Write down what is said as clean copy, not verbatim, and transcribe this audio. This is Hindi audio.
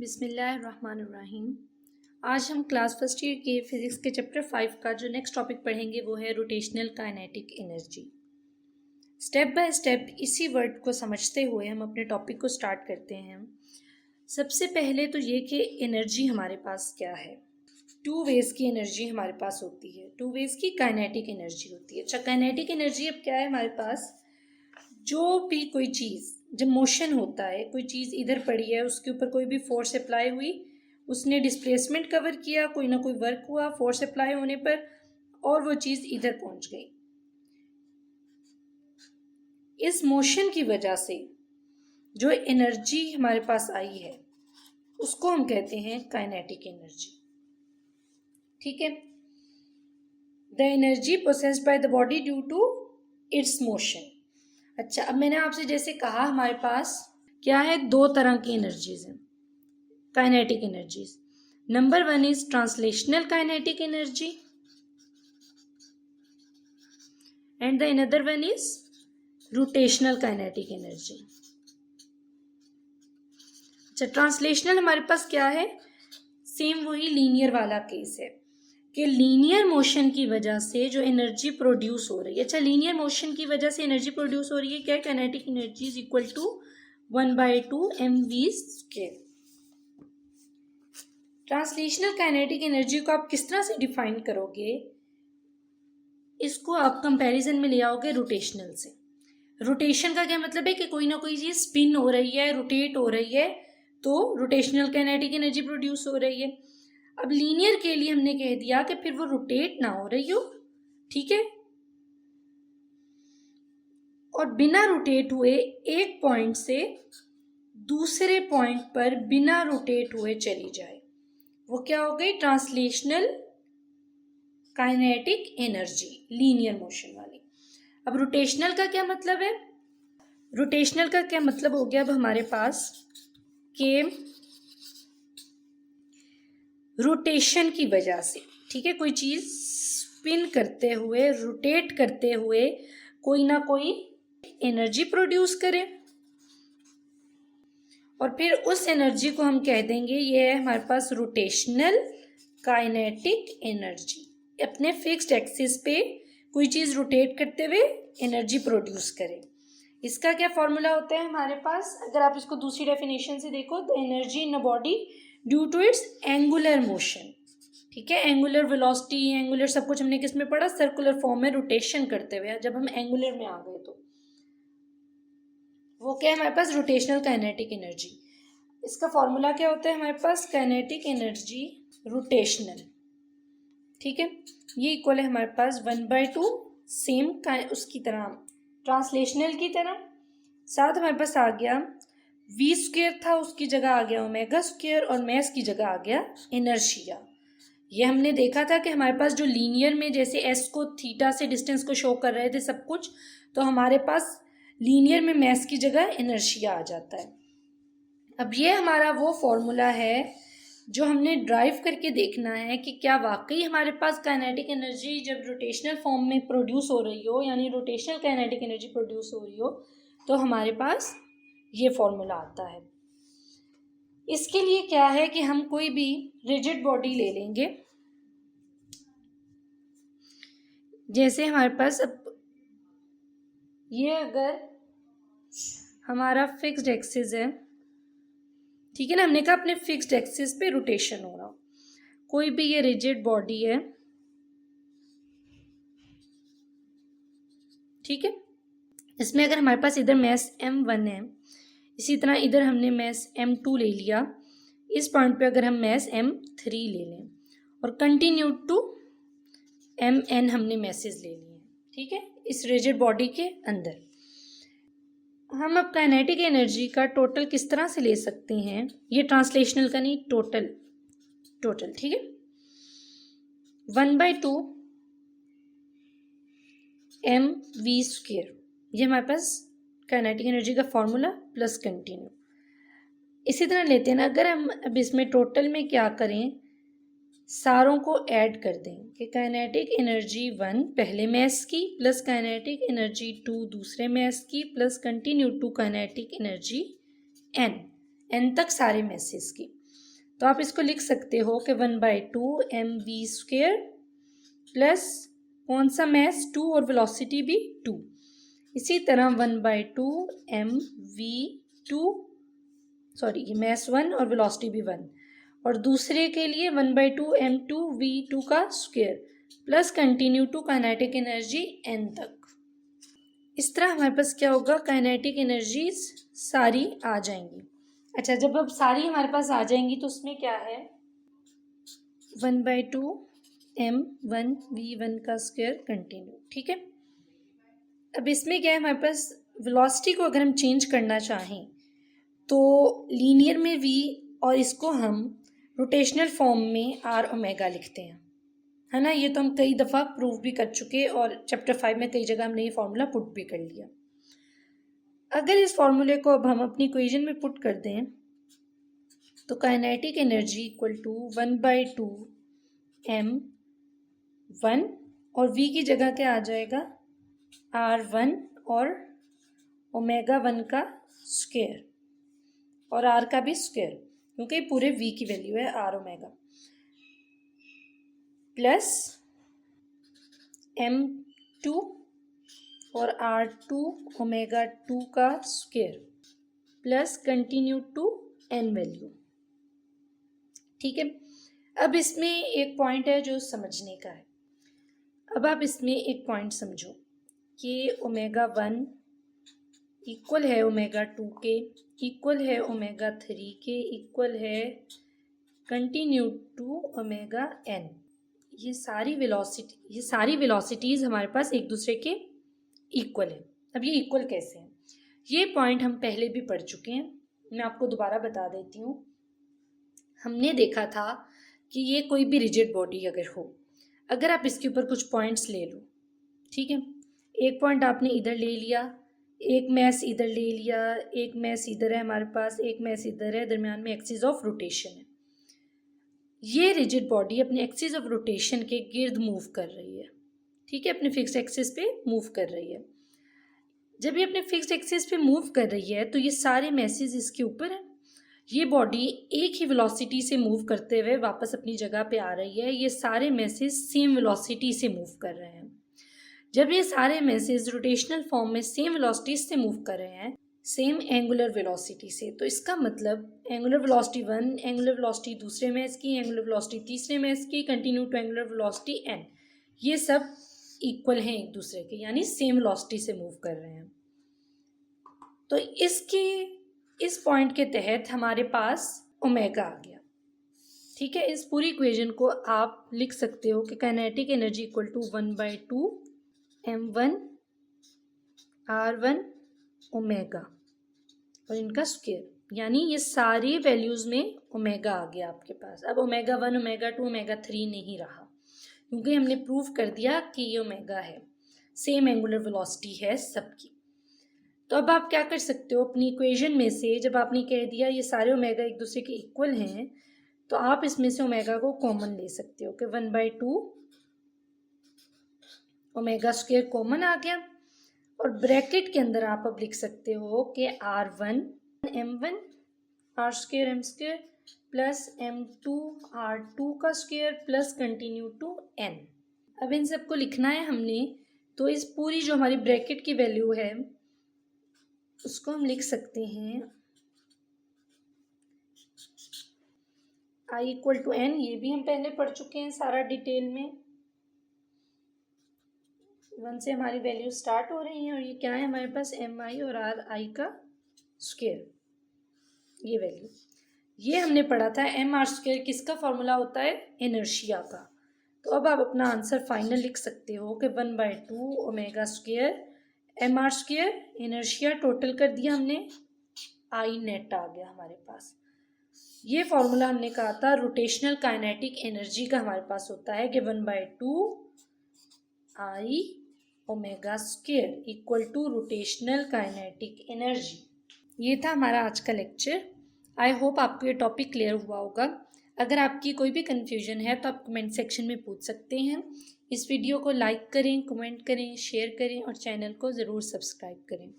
बिस्मिल्लाहिर्रहमानिर्रहीम। आज हम क्लास फर्स्ट ईयर के फिज़िक्स के चैप्टर 5 का जो नेक्स्ट टॉपिक पढ़ेंगे वो है rotational kinetic energy. Step by step इसी वर्ड को समझते हुए हम अपने टॉपिक को स्टार्ट करते हैं। सबसे पहले तो ये कि एनर्जी हमारे पास क्या है। टू वेज की एनर्जी हमारे पास होती है, टू वेज की काइनेटिक एनर्जी होती है। अच्छा, काइनेटिक एनर्जी अब क्या है हमारे पास, जो भी कोई चीज़ जब मोशन होता है, कोई चीज़ इधर पड़ी है, उसके ऊपर कोई भी फोर्स अप्लाई हुई, उसने डिस्प्लेसमेंट कवर किया, कोई ना कोई वर्क हुआ फोर्स अप्लाई होने पर और वो चीज़ इधर पहुंच गई। इस मोशन की वजह से जो एनर्जी हमारे पास आई है उसको हम कहते हैं काइनेटिक एनर्जी। ठीक है, the energy possessed by the body due to its motion. अच्छा, अब मैंने आपसे जैसे कहा हमारे पास क्या है, दो तरह की एनर्जीज हैं kinetic energies. Number one is translational kinetic energy and the another one is rotational kinetic energy. अच्छा, ट्रांसलेशनल हमारे पास क्या है, सेम वही लीनियर वाला केस है कि लीनियर मोशन की वजह से जो एनर्जी प्रोड्यूस हो रही है। अच्छा, लीनियर मोशन की वजह से एनर्जी प्रोड्यूस हो रही है क्या, kinetic energy is equal to 1/2 mv²। Translational kinetic energy को आप किस तरह से डिफाइन करोगे, इसको आप कंपैरिजन में ले आओगे रोटेशनल से। रोटेशन का क्या मतलब है कि कोई ना कोई चीज स्पिन हो रही है, रोटेट हो रही है, तो रोटेशनल काइनेटिक एनर्जी प्रोड्यूस हो रही है। अब लीनियर के लिए हमने कह दिया कि फिर वो रोटेट ना हो रही हो, ठीक है, और बिना रोटेट हुए एक पॉइंट से दूसरे पॉइंट पर बिना रोटेट हुए चली जाए, वो क्या हो गई, translational kinetic energy, linear motion वाली। अब रोटेशनल का क्या मतलब है, रोटेशनल का क्या मतलब हो गया अब हमारे पास कि रोटेशन की वजह से, ठीक है, कोई चीज स्पिन करते हुए, रोटेट करते हुए कोई ना कोई एनर्जी प्रोड्यूस करे और फिर उस एनर्जी को हम कह देंगे ये है हमारे पास रोटेशनल काइनेटिक एनर्जी। अपने फिक्स्ड एक्सिस पे कोई चीज रोटेट करते हुए एनर्जी प्रोड्यूस करे। इसका क्या फॉर्मूला होता है हमारे पास, अगर आप इसको दूसरी डेफिनेशन से देखो, the energy in a body due to its angular motion. ठीक है, एंगुलर वेलोसिटी, एंगुलर सब कुछ हमने किस में पढ़ा, सर्कुलर फॉर्म में रोटेशन करते हुए। जब हम एंगुलर में आ गए तो वो क्या है हमारे पास, रोटेशनल काइनेटिक एनर्जी। इसका फॉर्मूला क्या होता है हमारे पास, काइनेटिक एनर्जी रोटेशनल, ठीक है, ये इक्वल है हमारे पास 1/2 सेम उसकी तरह, ट्रांसलेशनल की तरह। साथ हमारे पास आ गया v² था, उसकी जगह आ गया ओमेगा² और मैस की जगह आ गया इनर्शिया। ये हमने देखा था कि हमारे पास जो लीनियर में जैसे s को थीटा से डिस्टेंस को शो कर रहे थे सब कुछ, तो हमारे पास लीनियर में मैस की जगह इनर्शिया आ जाता है। अब ये हमारा वो फॉर्मूला है जो हमने ड्राइव करके देखना है कि क्या वाकई हमारे पास काइनेटिक एनर्जी जब रोटेशनल फॉर्म में प्रोड्यूस हो रही हो, यानी रोटेशनल काइनेटिक एनर्जी प्रोड्यूस हो रही हो, तो हमारे पास ये फॉर्मूला आता है। इसके लिए क्या है कि हम कोई भी रिजिड बॉडी ले लेंगे, जैसे हमारे पास अब ये अगर हमारा फिक्स्ड एक्सिस है, ठीक है ना, हमने कहा अपने फिक्स्ड एक्सिस पे रोटेशन हो रहा हो, कोई भी ये रिजिड बॉडी है, ठीक है, इसमें अगर हमारे पास इधर मैस m1 है, इसी तरह इधर हमने मैस m2 ले लिया, इस पॉइंट पे अगर हम मैस m3 ले लें और कंटिन्यू टू mn हमने मैसेज ले लिए, ठीक है, इस रिजिड बॉडी के अंदर। हम अब काइनेटिक एनर्जी का टोटल किस तरह से ले सकते हैं, ये ट्रांसलेशनल का नहीं, टोटल, ठीक है, 1/2 mv², ये हमारे पास काइनेटिक एनर्जी का फॉर्मूला प्लस कंटिन्यू। इसी तरह लेते हैं ना, अगर हम अब इसमें टोटल में क्या करें, सारों को ऐड कर दें कि काइनेटिक एनर्जी 1 पहले मैस की प्लस काइनेटिक एनर्जी 2 दूसरे मैस की plus continue to kinetic energy n तक सारे मैसेस की। तो आप इसको लिख सकते हो कि 1/2 mv² प्लस कौन सा मैस 2 और वेलोसिटी भी 2। इसी तरह 1/2 ये मैस 1 और वेलोसिटी भी 1। और दूसरे के लिए 1/2 m2v2 का square plus continue to kinetic energy n तक। इस तरह हमारे पास क्या होगा, काइनेटिक एनर्जीज सारी आ जाएंगी। अच्छा, जब अब सारी हमारे पास आ जाएंगी तो उसमें क्या है, 1/2 m1v1 का स्क्वायर कंटिन्यू। ठीक है, अब इसमें क्या है, हमारे पास वेलोसिटी को अगर हम चेंज करना चाहें तो लीनियर में v और इसको हम रोटेशनल फॉर्म में r ओमेगा लिखते हैं, है ना। ये तो हम कई दफ़ा प्रूव भी कर चुके और चैप्टर 5 में कई जगह हमने ये फार्मूला पुट भी कर लिया। अगर इस फार्मूले को अब हम अपनी इक्वेशन में पुट कर दें तो kinetic energy equal to 1/2 m1 और v की जगह क्या आ जाएगा, r1 और ओमेगा 1 का स्क्वायर और r का भी स्क्वायर, क्योंकि पूरे v की वैल्यू है r ओमेगा, प्लस m2 और r2 ओमेगा 2 का square plus continue to n value. ठीक है, अब इसमें एक पॉइंट है जो समझने का है। अब आप इसमें एक पॉइंट समझो कि ओमेगा 1 इक्वल है ओमेगा 2 के, इक्वल है ओमेगा 3 के, इक्वल है कंटिन्यू टू ओमेगा n। ये सारी वेलोसिटीज़ हमारे पास एक दूसरे के इक्वल है। अब ये इक्वल कैसे हैं, ये पॉइंट हम पहले भी पढ़ चुके हैं, मैं आपको दोबारा बता देती हूँ। हमने देखा था कि ये कोई भी रिजिड बॉडी अगर हो, अगर आप इसके ऊपर कुछ पॉइंट्स ले लो, ठीक है, एक पॉइंट आपने इधर ले लिया, एक मैस इधर ले लिया, एक मैस इधर है हमारे पास, एक मैस इधर है, दरमियान में एक्सिस ऑफ रोटेशन है। ये रिजिड बॉडी अपने एक्सिस ऑफ रोटेशन के गिर्द मूव कर रही है, ठीक है, अपने फिक्स एक्सिस पे मूव कर रही है। जब ये अपने फिक्स एक्सिस पे मूव कर रही है तो ये सारे मैसेज इसके ऊपर हैं। ये बॉडी एक ही वेलोसिटी से मूव करते हुए वापस अपनी जगह पे आ रही है। ये सारे मैसेज सेम वेलोसिटी से मूव कर रहे हैं। जब ये सारे मैसेज रोटेशनल फॉर्म में सेम वेलोसिटी से मूव कर रहे हैं, सेम एंगुलर वेलोसिटी से, तो इसका मतलब एंगुलर वेलोसिटी 1, एंगुलर वेलोसिटी दूसरे मैस की, एंगुलर वेलोसिटी तीसरे मैस की, continue to angular velocity n, ये सब इक्वल हैं एक दूसरे के, यानी सेम वेलोसिटी से मूव कर रहे हैं। तो इस पॉइंट के तहत हमारे पास ओमेगा आ गया। ठीक है, इस पूरी इक्वेशन को आप लिख सकते हो कि kinetic energy equal to 1/2 m1 r1 omega और इनका स्क्वायर, यानी ये सारी वैल्यूज़ में ओमेगा आ गया आपके पास। अब ओमेगा 1, ओमेगा 2, ओमेगा 3 नहीं रहा, क्योंकि हमने प्रूव कर दिया कि ये ओमेगा है, सेम एंगुलर वेलोसिटी है सबकी। तो अब आप क्या कर सकते हो, अपनी इक्वेशन में से जब आपने कह दिया ये सारे ओमेगा एक दूसरे के इक्वल हैं, तो आप इसमें से ओमेगा को कॉमन ले सकते हो कि 1/2 ओमेगा स्क्वायर कॉमन आ गया, और ब्रैकेट के अंदर आप अब लिख सकते हो कि r1 m1 r square m square plus m2 r2 का square plus continue to n। अब इन सबको लिखना है हमने, तो इस पूरी जो हमारी ब्रैकेट की वैल्यू है उसको हम लिख सकते हैं i इक्वल टू n। ये भी हम पहले पढ़ चुके हैं सारा डिटेल में। 1 से हमारी वैल्यू स्टार्ट हो रही है और ये क्या है हमारे पास mi और ri का स्क्वायर, ये वैल्यू ये हमने पढ़ा था। mr स्क्वायर किसका फॉर्मूला होता है, इनर्शिया का। तो अब आप अपना आंसर फाइनल लिख सकते हो कि 1/2 omega square mr square, inertia total कर दिया हमने, आई नेट आ गया हमारे पास। ये फॉर्मूला हमने कहा था रोटेशनल काइनेटिक एनर्जी का हमारे पास होता है कि 1/2 I omega square equal to rotational kinetic energy. ये था हमारा आज का लेक्चर। आई होप आपको ये टॉपिक क्लियर हुआ होगा। अगर आपकी कोई भी कन्फ्यूजन है तो आप कमेंट सेक्शन में पूछ सकते हैं। इस वीडियो को लाइक करें, कमेंट करें, शेयर करें और चैनल को ज़रूर सब्सक्राइब करें।